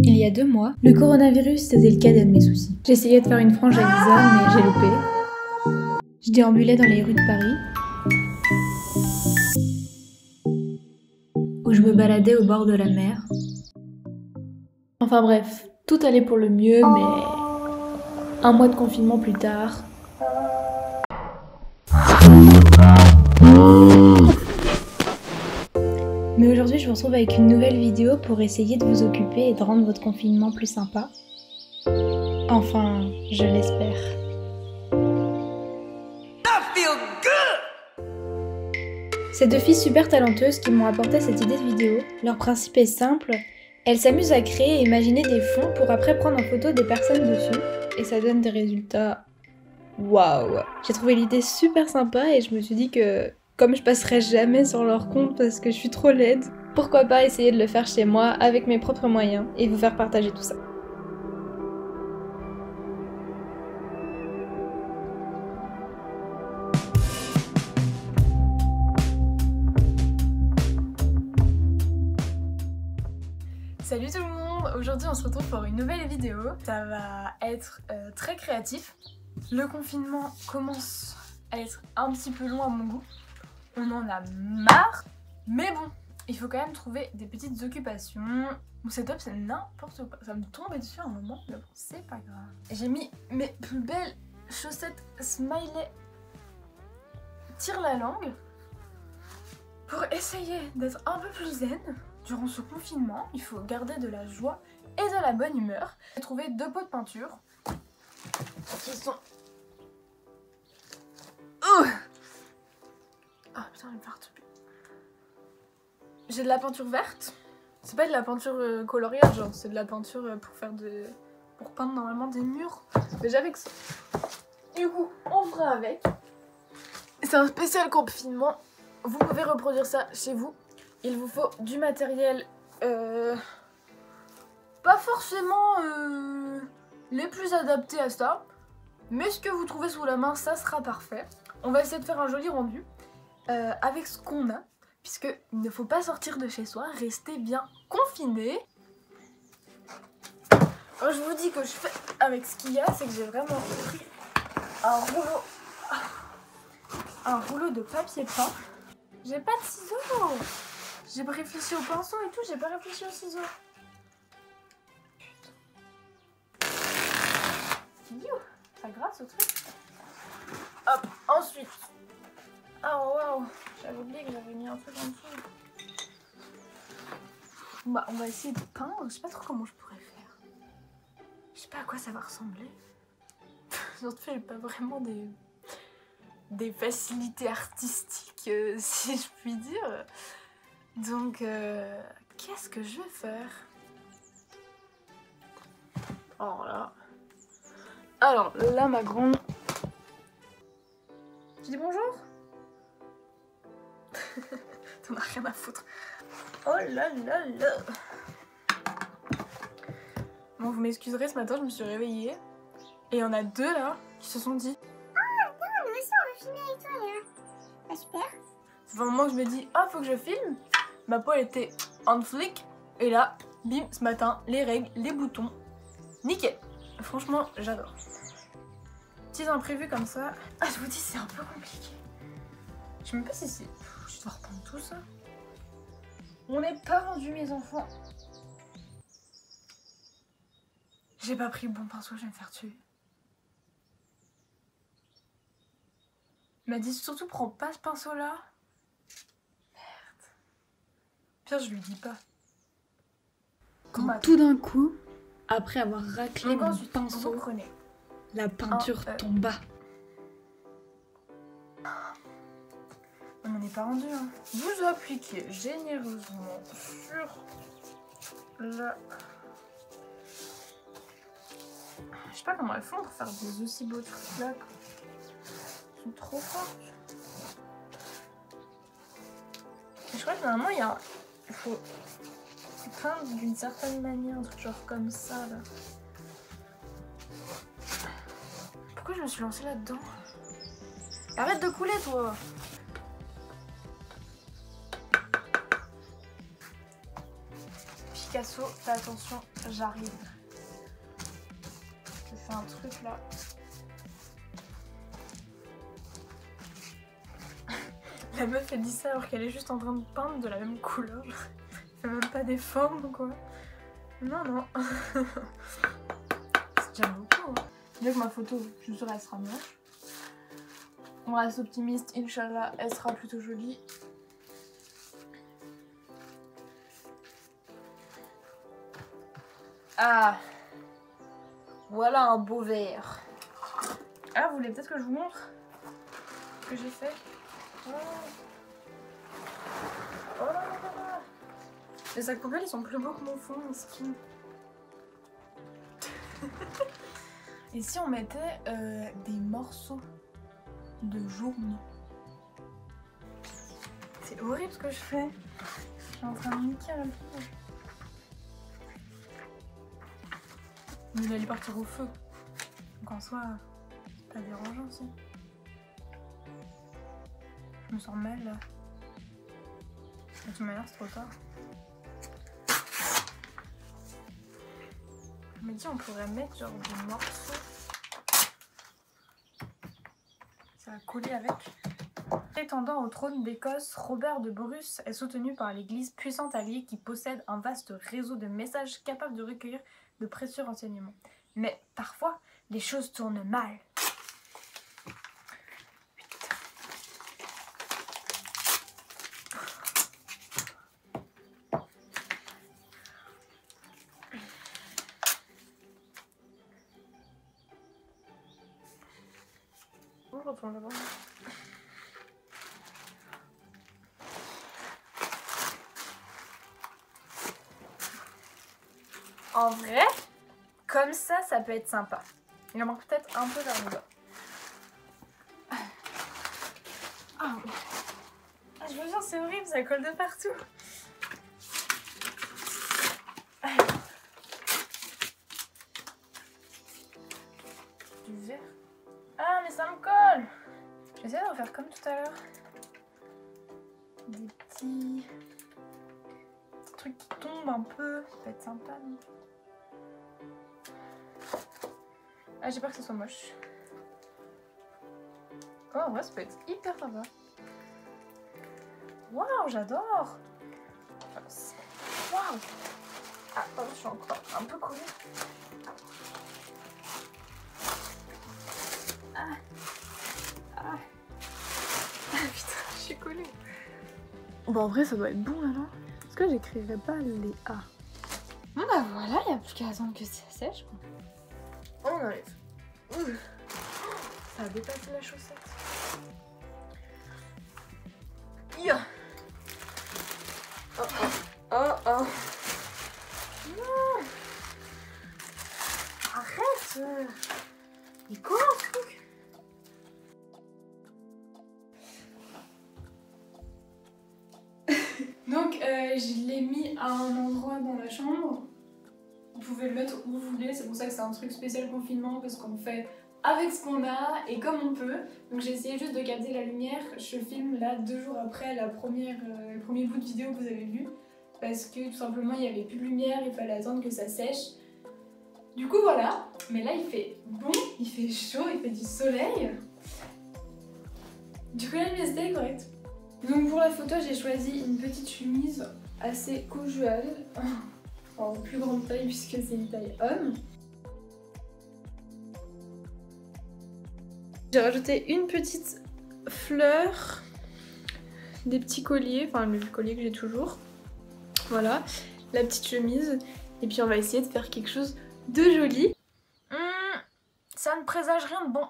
Il y a 2 mois, le coronavirus c'était le cadet de mes soucis. J'essayais de faire une frange à Lisa, mais j'ai loupé. Je déambulais dans les rues de Paris, où je me baladais au bord de la mer. Enfin bref, tout allait pour le mieux, mais 1 mois de confinement plus tard... Mais aujourd'hui, je vous retrouve avec une nouvelle vidéo pour essayer de vous occuper et de rendre votre confinement plus sympa. Enfin, je l'espère. Ces 2 filles super talentueuses qui m'ont apporté cette idée de vidéo, leur principe est simple, elles s'amusent à créer et imaginer des fonds pour après prendre en photo des personnes dessus, et ça donne des résultats... Waouh! J'ai trouvé l'idée super sympa et je me suis dit que... Comme je passerai jamais sur leur compte parce que je suis trop laide, pourquoi pas essayer de le faire chez moi avec mes propres moyens et vous faire partager tout ça. Salut tout le monde! Aujourd'hui on se retrouve pour une nouvelle vidéo. Ça va être très créatif. Le confinement commence à être un petit peu long à mon goût. On en a marre, mais bon, il faut quand même trouver des petites occupations. Mon setup c'est n'importe quoi, ça me tombait dessus à un moment, mais bon, c'est pas grave. J'ai mis mes plus belles chaussettes smiley tire la langue pour essayer d'être un peu plus zen. Durant ce confinement, il faut garder de la joie et de la bonne humeur. J'ai trouvé 2 pots de peinture qui sont... Oh putain, elle me part. J'ai de la peinture verte. C'est pas de la peinture coloriée, genre c'est de la peinture pour peindre normalement des murs. Mais j'avais que ça. Du coup, on fera avec. C'est un spécial confinement. Vous pouvez reproduire ça chez vous. Il vous faut du matériel pas forcément les plus adaptés à ça. Mais ce que vous trouvez sous la main, ça sera parfait. On va essayer de faire un joli rendu. Avec ce qu'on a, puisqu'il ne faut pas sortir de chez soi, rester bien confiné. Alors, je vous dis que je fais avec ce qu'il y a, c'est que j'ai vraiment pris un rouleau de papier peint. J'ai pas de ciseaux. J'ai réfléchi au pinceau et tout, j'ai pas réfléchi aux ciseaux. Putain. Ça gratte ce truc. Hop, ensuite. Oh waouh, j'avais oublié que j'avais mis un truc en dessous. Bah, on va essayer de peindre, je sais pas trop comment je pourrais faire. Je sais pas à quoi ça va ressembler. Surtout, j'ai pas vraiment des facilités artistiques, si je puis dire. Donc, qu'est-ce que je vais faire? Oh là. Alors, là, ma grande... Tu dis bonjour? T'en as rien à foutre. Oh là là là. Bon, vous m'excuserez, ce matin je me suis réveillée et il y en a 2 là qui se sont dit ah non, nous aussi on veut filmer avec toi là. Ah super. C'est au moment que je me dis ah faut que je filme. Ma peau elle était en flic et là bim ce matin les règles, les boutons, nickel. Franchement j'adore. Petits imprévus comme ça. Ah je vous dis c'est un peu compliqué. Je sais même pas si c'est... Je dois reprendre tout ça. On n'est pas rendu mes enfants. J'ai pas pris le bon pinceau, je vais me faire tuer. Il m'a dit surtout prends pas ce pinceau là. Merde. Pire je lui dis pas. Quand tout d'un coup, après avoir raclé mon pinceau, la peinture tomba. On n'est pas rendu. Hein. Vous appliquez généreusement sur la... Je sais pas comment elles font pour faire des aussi beaux trucs là. Elles sont trop fortes. Et je crois que normalement il faut peindre d'une certaine manière, un truc genre comme ça là. Pourquoi je me suis lancée là-dedans? Arrête de couler toi! Picasso, fais attention, j'arrive. Je fais un truc là. La meuf elle dit ça alors qu'elle est juste en train de peindre de la même couleur. Elle fait même pas des formes ou quoi. Non, non. C'est déjà beaucoup. Hein. Bien que ma photo, je suis sûre, elle sera moche. On reste optimiste, Inch'Allah, elle sera plutôt jolie. Ah, voilà un beau verre. Ah, vous voulez peut-être que je vous montre ce que j'ai fait? Oh. Oh là là là là. Les sacs poubelles ils sont plus beaux que mon fond, skin. Et si on mettait des morceaux de journaux? C'est horrible ce que je fais. Je suis en train de niquer un peu. Mais il allait partir au feu. Donc en soi, c'est pas dérangeant aussi. Je me sens mal là. De toute manière, c'est trop tard. Je me dis, on pourrait mettre genre des morceaux. Ça va coller avec. Prétendant au trône d'Écosse, Robert de Bruce est soutenu par l'Église puissante alliée qui possède un vaste réseau de messages capable de recueillir de précieux renseignements. Mais parfois, les choses tournent mal. On retourne là-bas. En vrai, comme ça peut être sympa. Il en manque peut-être un peu vers le bas. Ah, je vous jure, c'est horrible, ça colle de partout. Du verre. Ah, mais ça me colle. J'essaie de refaire comme tout à l'heure. Des petits trucs qui tombent un peu. Ça peut être sympa, non? Ah, j'ai peur que ce soit moche. Oh, en vrai, ça peut être hyper sympa. Waouh, j'adore. Waouh. Ah, pardon, je suis encore un peu collée. Ah. Ah. Ah, putain, je suis collée. Bon, en vrai, ça doit être bon, là, non? Est-ce que j'écrirais pas les A? Bon, bah voilà, il n'y a plus qu'à attendre que ça sèche, quoi. On enlève. Ouh. Ça a dépassé la chaussette. Yeah. Oh oh. Oh oh. Non. Arrête. Il comment ce truc? Donc je l'ai mis à un endroit dans la chambre. Vous pouvez le mettre où vous voulez, c'est pour ça que c'est un truc spécial confinement parce qu'on fait avec ce qu'on a et comme on peut. Donc j'ai essayé juste de garder la lumière. Je filme là 2 jours après le premier bout de vidéo que vous avez vu parce que tout simplement il n'y avait plus de lumière, il fallait attendre que ça sèche. Du coup voilà, mais là il fait bon, il fait chaud, il fait du soleil. Du coup la luminosité est correcte. Donc pour la photo j'ai choisi une petite chemise assez casual. En plus grande taille puisque c'est une taille homme. J'ai rajouté une petite fleur, des petits colliers, enfin le collier que j'ai toujours. Voilà, la petite chemise. Et puis on va essayer de faire quelque chose de joli. Ça ne présage rien de bon.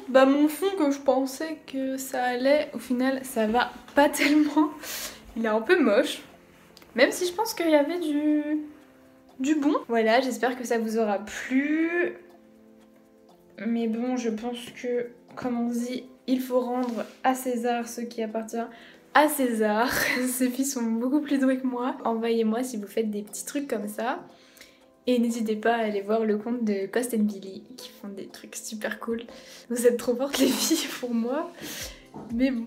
Bah mon fond que je pensais que ça allait, au final ça va pas tellement. Il est un peu moche. Même si je pense qu'il y avait du bon. Voilà, j'espère que ça vous aura plu. Mais bon, je pense que, comme on dit, il faut rendre à César ce qui appartient à César. Ces filles sont beaucoup plus douées que moi. Envoyez-moi si vous faites des petits trucs comme ça. Et n'hésitez pas à aller voir le compte de Cost Billy qui font des trucs super cool. Vous êtes trop fortes les filles pour moi. Mais bon,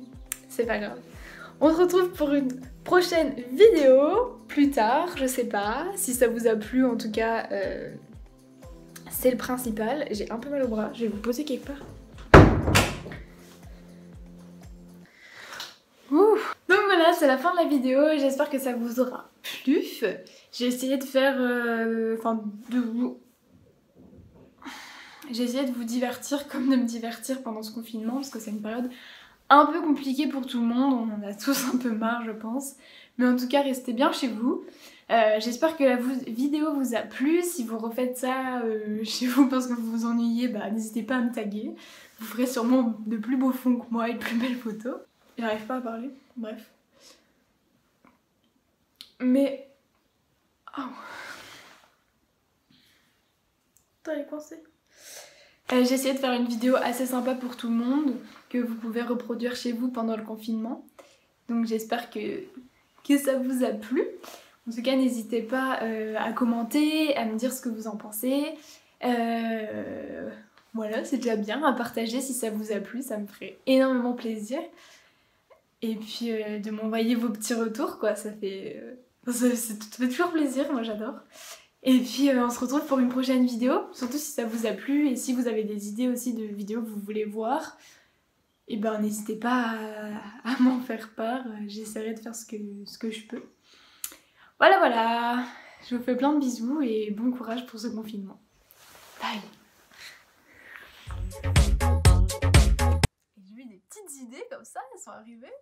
c'est pas grave. On se retrouve pour une prochaine vidéo plus tard, je sais pas. Si ça vous a plu en tout cas, c'est le principal. J'ai un peu mal au bras, je vais vous poser quelque part. Ouh. Donc voilà, c'est la fin de la vidéo et j'espère que ça vous aura plu. J'ai essayé de faire... J'ai essayé de vous divertir comme de me divertir pendant ce confinement parce que c'est une période un peu compliquée pour tout le monde, on en a tous un peu marre je pense. Mais en tout cas, restez bien chez vous. J'espère que la vidéo vous a plu. Si vous refaites ça chez vous parce que vous vous ennuyez, bah n'hésitez pas à me taguer. Vous ferez sûrement de plus beaux fonds que moi et de plus belles photos. J'arrive pas à parler, bref. Mais... Oh. T'as y pensé? J'ai essayé de faire une vidéo assez sympa pour tout le monde, que vous pouvez reproduire chez vous pendant le confinement. Donc j'espère que ça vous a plu. En tout cas, n'hésitez pas à commenter, à me dire ce que vous en pensez. Voilà, c'est déjà bien, à partager si ça vous a plu, ça me ferait énormément plaisir. Et puis de m'envoyer vos petits retours, quoi, ça fait toujours plaisir, moi j'adore. Et puis on se retrouve pour une prochaine vidéo, surtout si ça vous a plu et si vous avez des idées aussi de vidéos que vous voulez voir, et ben n'hésitez pas à m'en faire part, j'essaierai de faire ce que je peux. Voilà, je vous fais plein de bisous et bon courage pour ce confinement. Bye. J'ai eu des petites idées comme ça, elles sont arrivées.